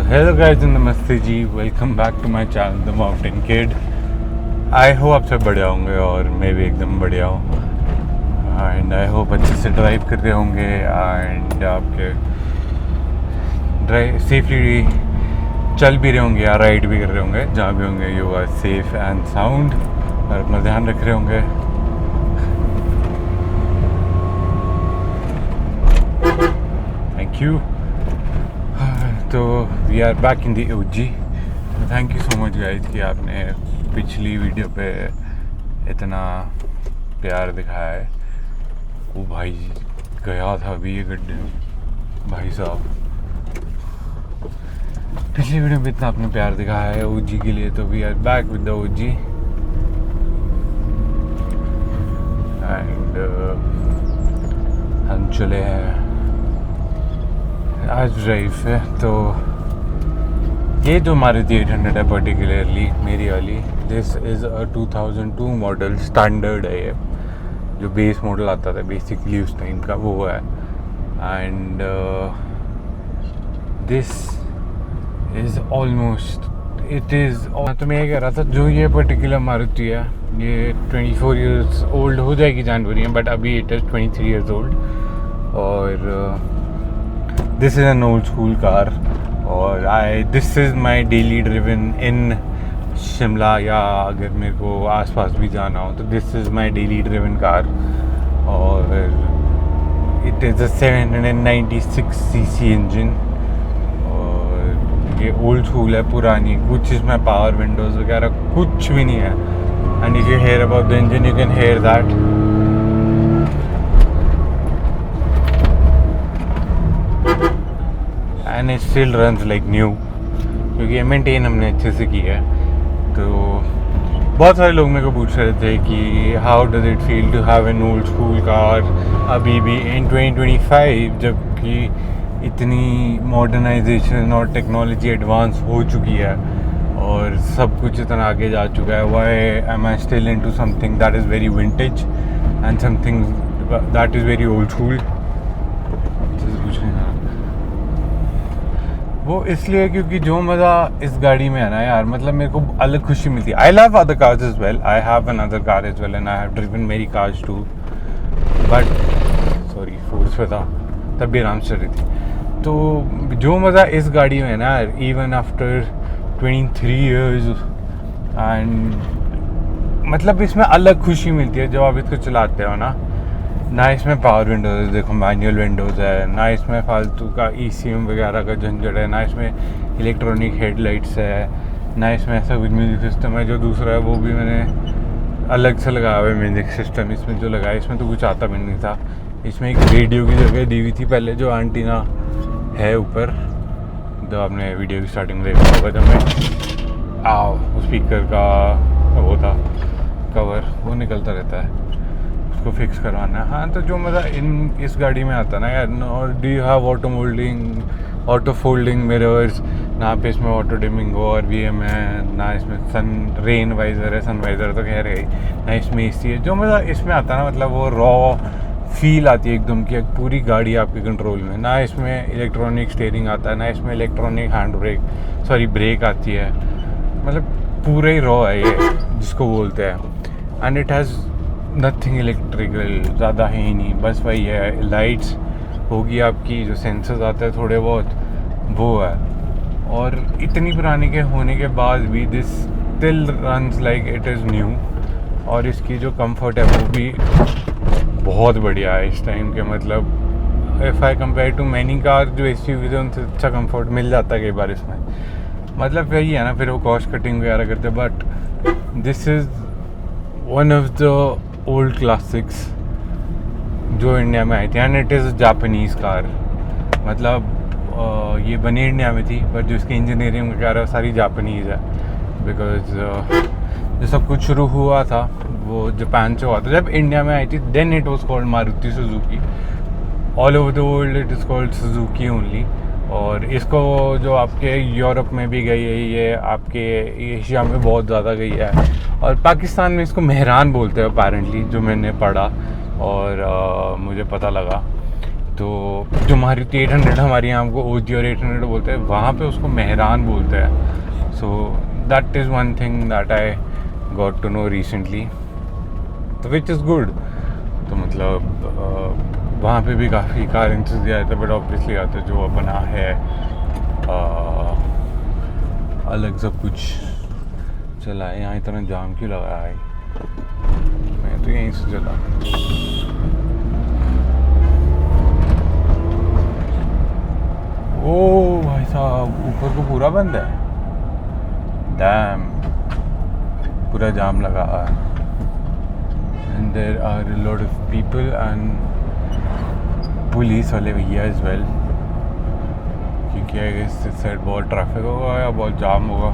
Hello guys, नमस्ते जी। Welcome back to my channel the mountain kid. I hope आप सब बढ़िया होंगे और मैं भी एकदम बढ़िया हूँ। एंड आई होप अच्छे से ड्राइव कर रहे होंगे एंड आपके ड्राइव सेफली चल भी रहे होंगे या राइड भी कर रहे होंगे। जहाँ भी होंगे you are safe and sound और अपना ध्यान रख रहे होंगे। Thank you. तो we are back in the OG. Thank you so much guys कि आपने पिछली वीडियो पे इतना प्यार दिखाया है। वो भाई गया था अभी ये गड्ढे में, भाई साहब पिछली वीडियो में इतना आपने प्यार दिखाया है ओजी के लिए। तो we are back with the OG and हम चले हैं आज ड्राइव है। तो ये जो मारुति 800 है पर्टिकुलरली मेरी वाली, this is a 2002 model standard है। ये जो बेस मॉडल आता था बेसिकली उस टाइम का वो है। And this is almost it is. तो मैं ये कह रहा था जो ये पर्टिकुलर मारुति है ये 24 ईयर्स ओल्ड हो जाएगी जनवरी में, बट अभी इट इज़ 23 ईयर्स ओल्ड। और this is an old school car और this is my daily driven in Shimla, या अगर मेरे को आसपास भी जाना हो तो this is my daily driven car. और it is a 796 CC engine और ये ओल्ड स्कूल है, पुरानी। कुछ इसमें पावर विंडोज़ वगैरह कुछ भी नहीं है। And if you hear about the engine you can hear that. And it still runs like new, क्योंकि ये मेंटेन हमने अच्छे से किया है। तो बहुत सारे लोग मेरे को पूछ रहे थे कि how does it feel to have an old school car अभी भी इन 2025, जबकि इतनी मॉडर्नाइजेशन और टेक्नोलॉजी एडवांस हो चुकी है और सब कुछ इतना आगे जा चुका है। Why am I still into something that is very vintage and something that is very old school. वो इसलिए क्योंकि जो मज़ा इस गाड़ी में है ना यार, मतलब मेरे को अलग खुशी मिलती है। I love other cars as well, I have another car as well and I have driven मेरी cars too, but sorry force पे था तब भी आराम से चल रही थी। तो जो मज़ा इस गाड़ी में है ना यार, इवन आफ्टर 23 ईयर्स एंड मतलब इसमें अलग खुशी मिलती है जब आप इसको चलाते हो ना इसमें पावर विंडोज़ है, देखो मैनुअल विंडोज़ है, ना इसमें फालतू का ECM वगैरह का झंझट है, ना इसमें इलेक्ट्रॉनिक हेडलाइट्स है, ना इसमें ऐसा कुछ म्यूज़िक सिस्टम है। जो दूसरा है वो भी मैंने अलग से लगाया हुआ है म्यूज़िक सिस्टम। इसमें जो लगाया इसमें तो कुछ आता भी नहीं था। इसमें एक रेडियो की जगह दी हुई थी पहले, जो एंटीना है ऊपर, जो आपने वीडियो की स्टार्टिंग में देखा होगा, जब मैं स्पीकर का वो था कवर वो निकलता रहता है, उसको फिक्स करवाना है। हाँ, तो जो मज़ा इस गाड़ी में आता है ना यार। और do you have auto folding mirrors, ना पे इसमें ऑटो डिमिंग और VM है, ना इसमें रेन वाइज़र है, सन वाइज़र तो कह रहे ना इसमें AC है। जो मज़ा इसमें आता है ना, मतलब वो रॉ फील आती है एकदम कि पूरी गाड़ी आपके कंट्रोल में। ना इसमें इलेक्ट्रॉनिक स्टीयरिंग आता है, ना इसमें इलेक्ट्रॉनिक ब्रेक आती है। मतलब पूरा ही रॉ है ये जिसको बोलते हैं। And it has nothing electrical, ज़्यादा है ही नहीं, बस वही है। लाइट्स होगी आपकी, जो सेंसर्स आते हैं थोड़े बहुत वो है। और इतनी पुरानी के होने के बाद भी this still runs like it is new. और इसकी जो कंफर्ट है वो भी बहुत बढ़िया है इस टाइम के। मतलब if I compare to many car जो SUV है उनसे अच्छा कंफर्ट मिल जाता है कई बार इसमें। मतलब वही है ना, फिर वो कॉस्ट कटिंग वगैरह करते। But this is one of the old classics जो इंडिया में आई थी and it is Japanese car. मतलब ये बनी इंडिया में थी बट जो इसकी इंजीनियरिंग वगैरह सारी जापानीज़ है। बिकॉज जो सब कुछ शुरू हुआ था वो जापान से हुआ था। जब इंडिया में आई थी then it was called Maruti Suzuki. All over the world it is called Suzuki only. और इसको जो आपके यूरोप में भी गई है, ये आपके एशिया में बहुत ज़्यादा गई है। और पाकिस्तान में इसको मेहरान बोलते हैं अपेरेंटली, जो मैंने पढ़ा और मुझे पता लगा। तो जो मारुति 800 हमारे यहाँ को ओजी और 800 बोलते हैं, वहाँ पे उसको मेहरान बोलते हैं. So that is one thing that I got to know recently, तो विच इज़ गुड. तो मतलब वहाँ पे भी काफ़ी कार एंथुसियास्ट है, बट ऑब्वियसली आते जो अपना है अलग सब कुछ चला है. यहाँ इतना जाम क्यों लगा है? मैं तो यहीं से चला. ओ भाई साहब, ऊपर को पूरा बंद है. डैम, पूरा जाम लगा है. And there are a lot of people and police वाले भैया एज वेल, क्योंकि इस साइड बहुत ट्रैफिक होगा या बहुत जाम होगा.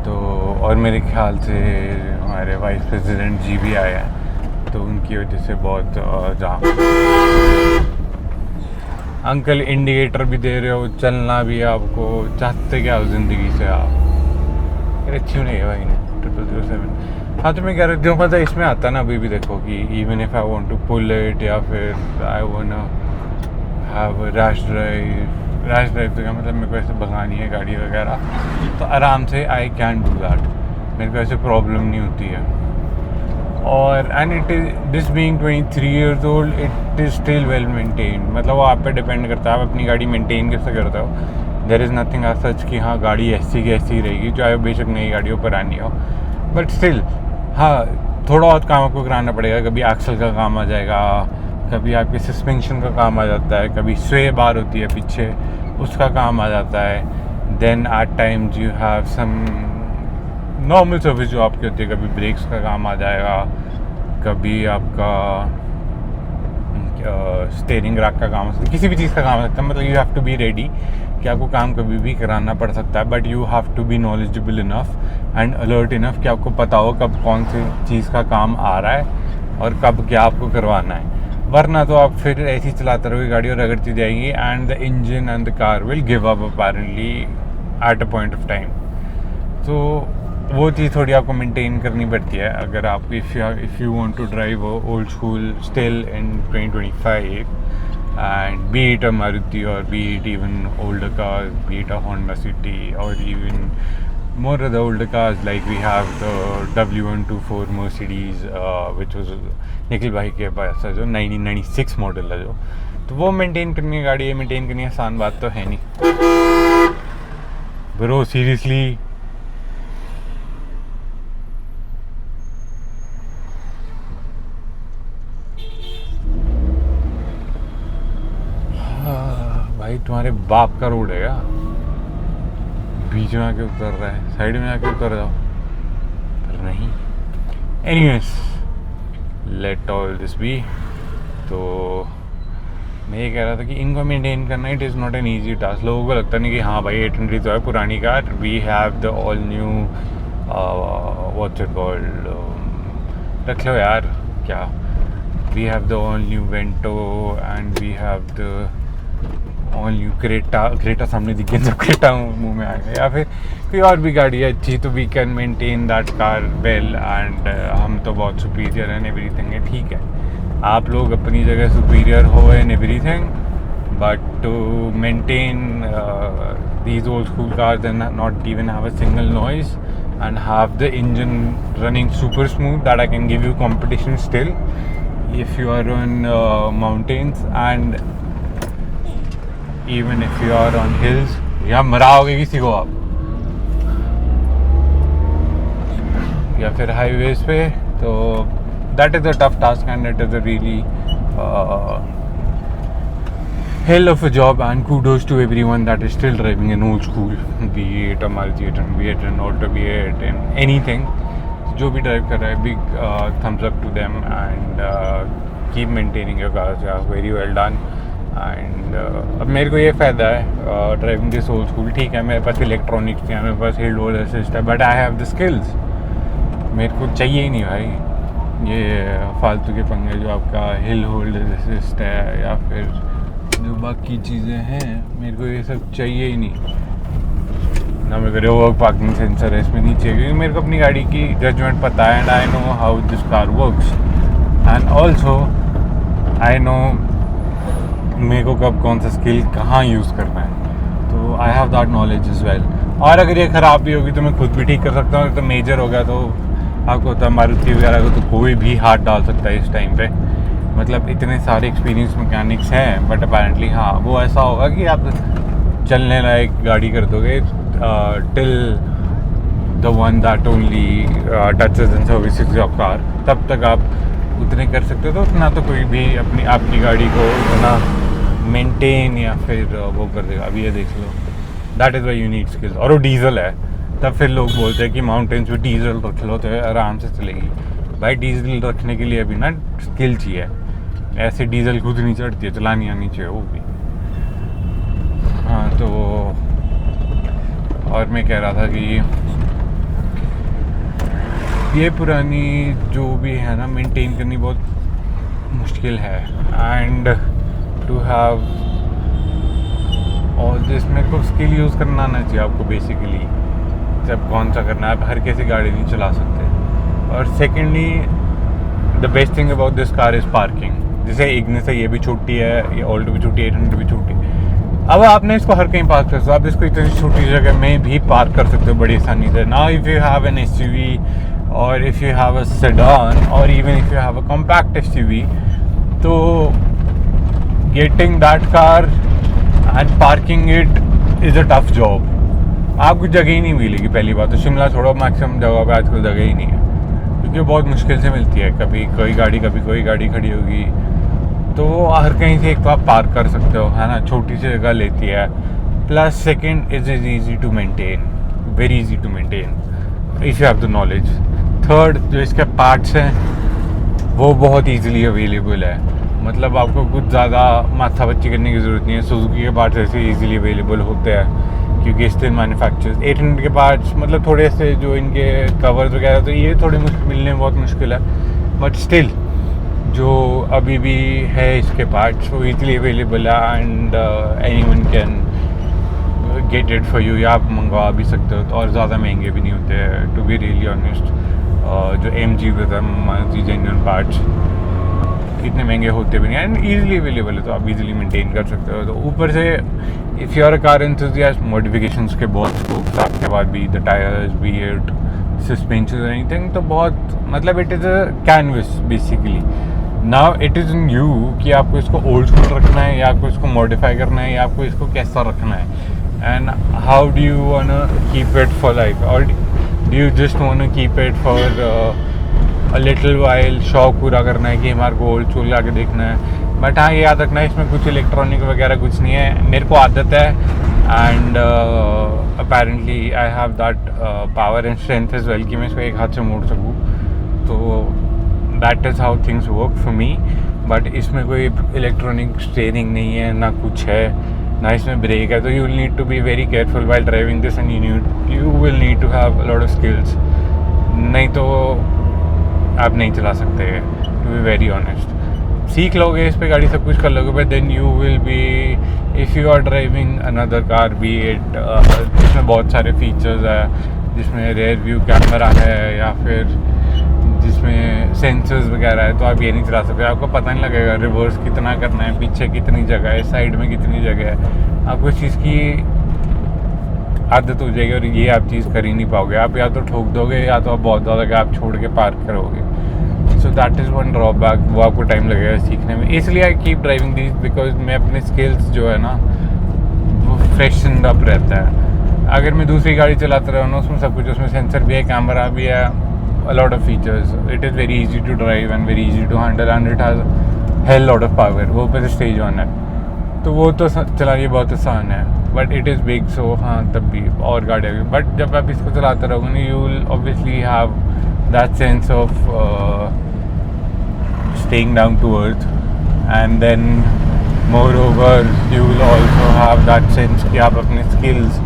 तो और मेरे ख्याल से हमारे वाइस प्रेसिडेंट जी भी आए हैं, तो उनकी वजह से बहुत जाम. अंकल इंडिकेटर भी दे रहे हो, चलना भी है आपको, चाहते क्या हो ज़िंदगी से आप? अरे अच्छी नहीं है भाई ने 0007. हाँ, तो मैं कह रहा जो मतलब इसमें आता ना अभी भी देखो कि even if I want to pull it या फिर I want have rash drive तो क्या मतलब मेरे को ऐसे भगानी है गाड़ी वगैरह, तो आराम से आई कैन डू दैट. मेरे को ऐसे प्रॉब्लम नहीं होती है. और and it is this being 23 years old, it is still well maintained. मतलब वो आप पे डिपेंड करता है आप अपनी गाड़ी मेंटेन कैसे करते हो. There is nothing as such कि हाँ गाड़ी ऐसी की ऐसी रहेगी, चाहे बेशक नई गाड़ियों पर आनी हो, बट स्टिल हाँ थोड़ा बहुत काम आपको कराना पड़ेगा. कभी एक्सल का काम आ जाएगा, कभी आपके सस्पेंशन का काम आ जाता है, कभी स्वे बार होती है पीछे उसका काम आ जाता है. Then at times you have some normal service जो आपकी होती है, कभी ब्रेक्स का काम आ जाएगा, कभी आपका स्टीयरिंग रैक का काम हो सकता है, किसी भी चीज़ का काम हो सकता है. मतलब you have to be ready कि आपको काम कभी भी कराना पड़ सकता है, but you have to be knowledgeable enough and alert enough कि आपको पता हो कब कौन सी चीज़ का काम आ रहा है और कब क्या आपको करवाना है. वरना तो आप फिर ऐसे ही चलाते रहोगे गाड़ी और रगड़ती जाएगी and the engine and the car will give up apparently at a point of time. तो वो चीज़ थोड़ी आपको मेंटेन करनी पड़ती है अगर आप if you want to drive old school still in 2025 and be it a Maruti or be it even older cars, be it a Honda City or even more of the older cars like we have the W124 Mercedes which was Nikhil भाई के पास है जो 1996 model है जो, तो वो maintain करनी है गाड़ी, मेंटेन करनी आसान बात तो है नहीं ब्रो सीरियसली. भाई तुम्हारे बाप का रोड है क्या? बीच में आके उतर रहा है, साइड में आके उतर जाओ. पर नहीं. Anyways let all this be. तो मैं ये कह रहा था कि इनको मेंटेन करना it is not an easy task. लोगों को लगता नहीं कि हाँ भाई 800 तो है पुरानी कार, we have the all new what's it called, रख लो यार क्या, we have the all new Vento and we have the all new Creta सामने दिख गया तो क्रेटा मुंह में आ गया, या फिर कोई और भी गाड़ी है अच्छी, तो we can maintain that car well and हम तो बहुत सुपीरियर एंड एवरीथिंग है. ठीक है, आप लोग अपनी जगह सुपीरियर हो and everything, but to maintain these old school cars and not even have a single noise and have the engine running super smooth, that I can give you competition still if you are on mountains and even if you are on hills. या मराओगे किसी को आप या फिर highways पे, तो that is a tough task and it is a really hell of a job and kudos to everyone that is still driving an old school, be it a Maruti 800, be it an Alto, be it in anything. जो भी drive कर रहा है, big thumbs up to them and keep maintaining your cars. Yeah, very well done. And अब मेरे को ये फ़ायदा है ड्राइविंग दिस ओल्ड स्कूल. ठीक है, मेरे पास इलेक्ट्रॉनिक्स है, मेरे पास हिल होल्ड असिस्ट है, but I have the skills. मेरे को चाहिए ही नहीं भाई ये फालतू के पंगे जो आपका हिल होल्ड असिस्ट है या फिर जो बाकी चीज़ें हैं. मेरे को ये सब चाहिए ही नहीं ना. मेरे को रिवर्स पार्किंग सेंसर है इसमें नीचे, क्योंकि मेरे को अपनी गाड़ी की जजमेंट पता है and I know how this car works and also I know मेरे को कब कौन सा स्किल कहाँ यूज़ करना है, तो आई have that knowledge is well. और अगर ये ख़राब भी होगी तो मैं खुद भी ठीक कर सकता हूँ। तो मेजर हो गया तो आपको होता है मारुति वगैरह को तो कोई भी हाथ डाल सकता है इस टाइम पे। मतलब इतने सारे एक्सपीरियंस मैकेनिक्स हैं, बट अपेरेंटली हाँ वो ऐसा होगा कि आप चलने लायक गाड़ी कर दोगे till the one that only touches and services your car, तब तक आप उतने कर सकते हो। तो उतना तो कोई भी अपनी आपकी गाड़ी को उतना मेंटेन या फिर वो कर देगा। अभी ये देख लो, that is why you need skills. और वो डीजल है, तब फिर लोग बोलते हैं कि माउंटेन्स में डीजल रख लो तो आराम से चलेगी। भाई डीजल रखने के लिए अभी ना स्किल चाहिए, ऐसे डीजल खुद नहीं चढ़ती है, चलानी आनी चाहिए वो भी। हाँ तो और मैं कह रहा था कि ये पुरानी जो भी है ना मेंटेन करनी बहुत मुश्किल है। And to have all this मेरे को स्किल यूज़ करना आना चाहिए आपको बेसिकली, जब कौन सा करना है। आप हर किसी गाड़ी नहीं चला सकते। और secondly the best thing about this car is parking. जैसे इग्निस है, ये भी छोटी है, ये ऑल्टो भी छोटी है, 800 भी छोटी है। अब आपने इसको हर कहीं पार्क कर सकते हो, आप इसको इतनी छोटी जगह में भी पार्क कर सकते हो बड़ी आसानी से। Now if you have an SUV और if you have a sedan और even if you have a compact SUV, तो getting that car and parking it is a tough job. आपको जगह ही नहीं मिलेगी। पहली बात तो शिमला छोड़ो, मैक्सिमम जगह पे आजकल जगह ही नहीं है, क्योंकि बहुत मुश्किल से मिलती है। कभी कोई गाड़ी कभी कोई गाड़ी खड़ी होगी, तो हर कहीं से एक तो आप पार्क कर सकते हो, है ना। छोटी सी जगह लेती है। Plus second is easy to maintain, very easy to maintain if you have the knowledge. Third, जो इसके पार्ट्स हैं वो बहुत ईजिली अवेलेबल है। मतलब आपको कुछ ज़्यादा माथा पच्ची करने की ज़रूरत नहीं है। सुजुकी के पार्ट्स ऐसे ईजिली अवेलेबल होते हैं क्योंकि स्टिल मैन्युफैक्चर्स। 800 के पार्ट्स मतलब थोड़े से जो इनके कवर्स वगैरह, तो ये थोड़े मिलने में बहुत मुश्किल है, बट स्टिल जो अभी भी है इसके पार्ट्स वो ईजिली अवेलेबल है and anyone can get it for you, या आप मंगवा भी सकते हो। तो और ज़्यादा महंगे भी नहीं होते हैं, टू बी रियली ऑनेस्ट। जो MG मारुति जेन्युइन पार्ट्स इतने महंगे होते भी नहीं एंड ईजिली अवेलेबल है, तो आप ईजिली मेंटेन कर सकते हो। तो ऊपर से if you are a car enthusiast, modifications के बहुत स्कोप्स आपके बाद भी, the tyres be it suspension anything, तो बहुत मतलब it is a canvas basically. Now it is in you कि आपको इसको ओल्ड स्कूल रखना है या आपको इसको मॉडिफाई करना है या आपको इसको कैसा रखना है। And how do you want keep it for like, और do you just want keep it for a little while, शौक पूरा करना है कि हमारे को ओल्ड स्कूल आके देखना है। बट हाँ ये याद रखना है इसमें कुछ इलेक्ट्रॉनिक वगैरह कुछ नहीं है। मेरे को आदत है and apparently I have that power and strength as well कि मैं इसको एक हाथ से मोड़ सकूँ। तो that is how things work for me. But इसमें कोई इलेक्ट्रॉनिक स्टीयरिंग नहीं है, ना कुछ है, ना इसमें ब्रेक है। तो you will need to be very careful while driving this and you will need to have a lot of skills, नहीं तो आप नहीं चला सकते, टू बी वेरी ऑनेस्ट। सीख लोगे इस पे गाड़ी, सब कुछ कर लोगे, but then you will be, if you are driving another car be it जिसमें बहुत सारे फीचर्स है, जिसमें रेयर व्यू कैमरा है या फिर जिसमें सेंसर्स वगैरह है, तो आप ये नहीं चला सकते। आपको पता नहीं लगेगा रिवर्स कितना करना है, पीछे कितनी जगह है, साइड में कितनी जगह है। आपको इस चीज़ की आदत हो जाएगी और ये आप चीज़ कर ही नहीं पाओगे। आप या तो ठोक दोगे या तो आप बहुत ज़्यादा गैप छोड़ के पार्क करोगे। सो दैट इज़ वन ड्रॉबैक, वो आपको टाइम लगेगा सीखने में। इसलिए I keep driving this because मैं अपने स्किल्स जो है ना वो फ्रेशन अप रहता है। अगर मैं दूसरी गाड़ी चलाता रहा ना, उसमें सब कुछ, उसमें सेंसर भी है, कैमरा भी है, a lot of features. It is very easy to drive and very easy to handle and it has hell lot of power. वो ऊपर से स्टेज वन है, तो वो तो चलाइए बहुत आसान है, बट इट इज़ बिग। सो हाँ तब भी और गाड़ियाँ भी, बट जब आप इसको चलाते रहोगे ना, you will obviously have that sense of staying down to earth and then more over you will also have that sense कि आप अपने स्किल्स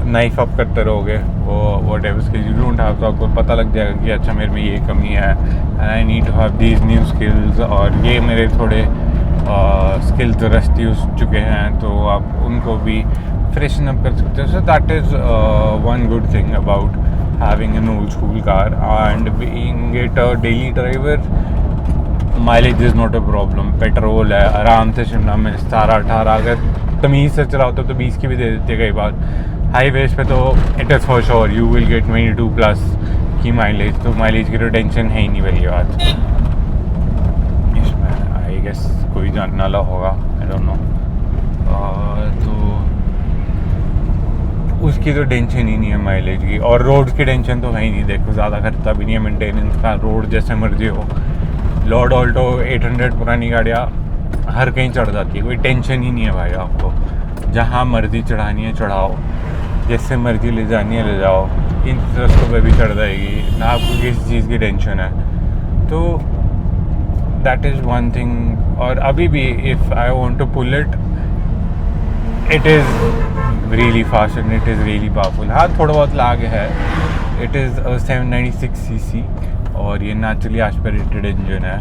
नाइफ अप करते रहोगे। वो whatever skills you don't have, तो आपको पता लग जाएगा कि अच्छा मेरे में ये कमी है and I need to have these new skills, और ये मेरे थोड़े स्किल्स जो रस्ती हो चुके हैं, तो आप उनको भी फ्रेशन अप कर सकते हो। सो that is one good thing about having an old school car and being it a daily driver. Mileage is not a problem, petrol है, आराम से शिमला में 17-18, अगर तमीज़ से चलाओ तो 20 की भी दे देती है कई बार। हाईवेज पे तो it is for sure you will get 22+ की माइलेज, तो माइलेज की तो टेंशन है ही नहीं पहली बात। इसमें आई गेस कोई जानने वाला होगा, आई डोंट नो। तो उसकी तो टेंशन ही नहीं है माइलेज की, और रोड की टेंशन तो है ही नहीं। देखो ज़्यादा खर्चा भी नहीं है मेंटेनेंस का, रोड जैसे मर्जी हो। लॉर्ड ऑल्टो 800 पुरानी गाड़ियाँ हर कहीं चढ़ जाती है, कोई टेंशन ही नहीं है भाई। आपको जहाँ मर्जी चढ़ानी है चढ़ाओ, जैसे मर्जी ले जानी है ले जाओ, इन रस्तों पे भी चढ़ जाएगी ना, आपको किसी चीज़ की टेंशन है। तो दैट इज़ वन थिंग। और अभी भी if I want to pull it, it is really fast and it is really powerful. हाँ, थोड़ा बहुत लाग है। इट इज़ 796 cc और ये नेचुरली एस्पिरेटेड इंजन है,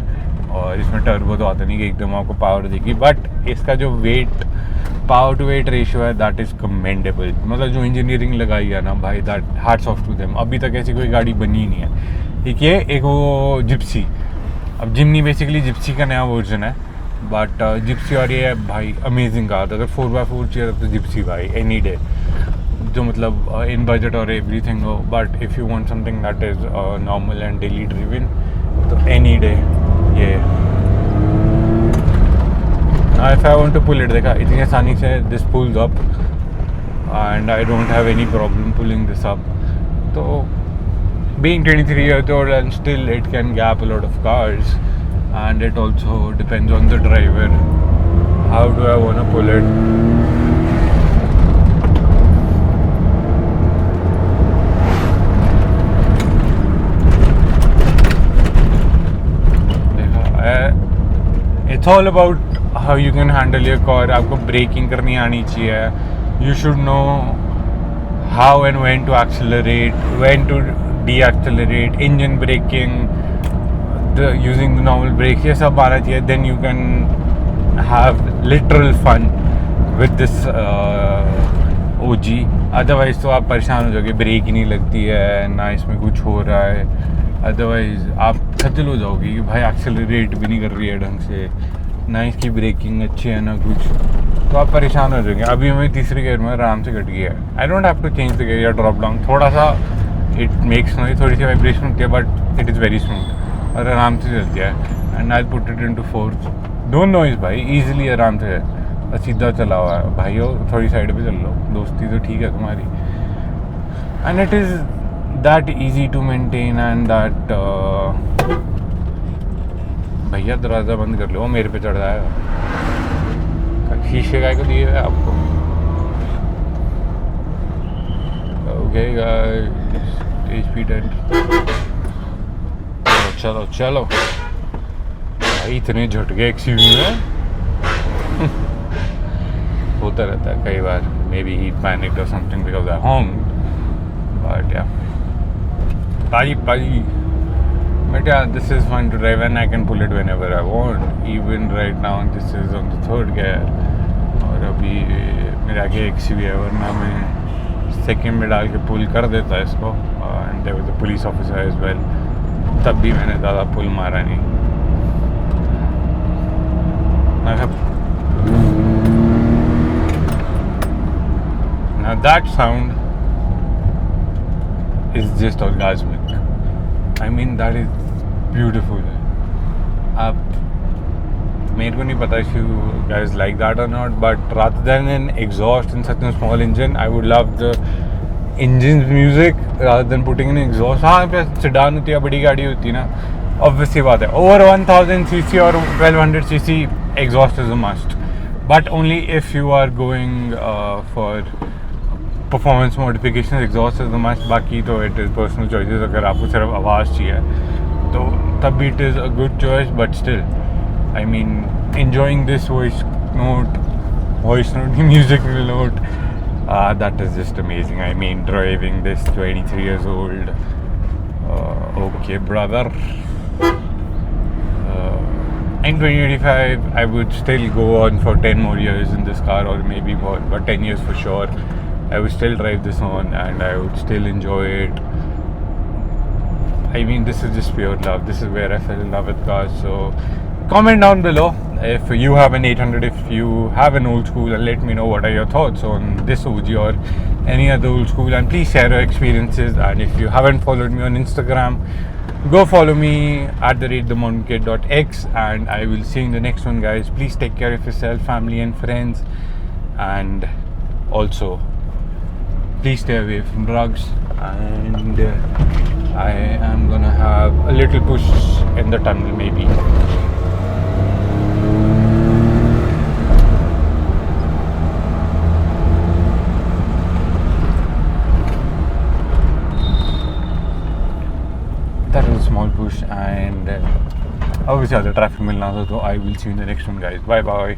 और इसमें टर्बो तो आता नहीं कि एकदम आपको पावर देगी, बट इसका जो weight power to weight ratio है दैट इज़ कमेंडेबल। मतलब जो इंजीनियरिंग लगाई है ना भाई, that hats off to them. अभी तक ऐसी कोई गाड़ी बनी ही नहीं है। ठीक है, एक वो जिप्सी, अब जिमनी बेसिकली जिप्सी का नया वर्जन है, बट जिप्सी और ये भाई अमेजिंग कार। अगर 4x4 चाहिए तो जिप्सी भाई एनी डे, जो मतलब इन बजट और एवरीथिंग हो। But if you want something that is normal and daily driven, तो एनी डे ये। If I want to pull it, देखा इतनी आसानी से this pulls up and I don't have any problem pulling this up. तो being 23 years old and still it can gap a lot of cars, and it also depends on the driver, how do I want to pull it. It's all about how you can handle your car. आपको breaking करनी आनी चाहिए, you should know how and when to accelerate, when to deaccelerate, engine braking, using the normal brakes, ये सब आना चाहिए. Then you can have literal fun with this OG. Otherwise तो आप परेशान हो जाओगे, ब्रेक ही नहीं लगती है ना, इसमें कुछ हो रहा है। अदरवाइज आप खतल हो जाओगे कि भाई एक्सेलरेट भी नहीं कर रही है ढंग से, ना इसकी ब्रेकिंग अच्छी है ना कुछ, तो आप परेशान हो जाएंगे। अभी हमें तीसरी गियर में आराम से कट गया है। I don't have to change the gear या ड्रॉप डाउन, थोड़ा सा इट मेक्स नॉइज, थोड़ी सी वाइब्रेशन होती है, but it is very smooth और आराम से चलती है। And I put it into fourth, don't noise भाई, ईजिली आराम से और सीधा चला हुआ है। भाइयों थोड़ी साइड पे चल लो, दोस्ती तो ठीक है तुम्हारी। And it is that easy to maintain and that भैया दरवाज़ा बंद कर लो, मेरे पे चढ़ जाएगा। शीशे काय को दिए हुए आपको? ओके HP टेंट, चलो चलो भाई, इतने झटके XUV में होता रहता है कई बार। मे बी ही पैनिक्ड और समथिंग बिकॉज आई होंक्ड, बट या पाजी but yeah, this is fun to drive and I can pull it whenever I want. Even right now this is on the third gear और अभी मेरे आगे XUV है, वरना मैं सेकेंड में डाल के पुल कर देता है इसको। And there was a police officer as well, तब भी मैंने ज़्यादा पुल मारा नहीं। Now that sound is just orgasmic. I mean that is beautiful. आप मेरे को नहीं पता if you guys like that or not, but rather than an exhaust in such a small engine, I would love the engine's music rather than putting an exhaust. हाँ पे sedan होती है, बड़ी गाड़ी होती है ना, obviously बात है, over 1000 cc और 1200 cc exhaust is a must, but only if you are going for performance modification, exhaust is the must. बाकी तो इट इज़ पर्सनल चॉइसेस। अगर आपको सिर्फ आवाज़ चाहिए तो तब भी it is a good choice, but still I mean enjoying this voice note musical note, that is just amazing. I mean driving this 23 years old, okay brother, in 2025 I would still go on for 10 more years in this car, or maybe more, but 10 years for sure. I would still drive this on and I would still enjoy it. I mean, this is just pure love. This is where I fell in love with cars. So comment down below if you have an 800, if you have an old school, and let me know what are your thoughts on this OG or any other old school, and please share your experiences. And if you haven't followed me on Instagram, go follow me at @themountainKid.x, and I will see you in the next one, guys. Please take care of yourself, family and friends, and also please stay away from drugs. And I am gonna have a little push in the tunnel maybe. That was a small push, and obviously other traffic milna tha, so I will see you in the next one, guys. Bye bye.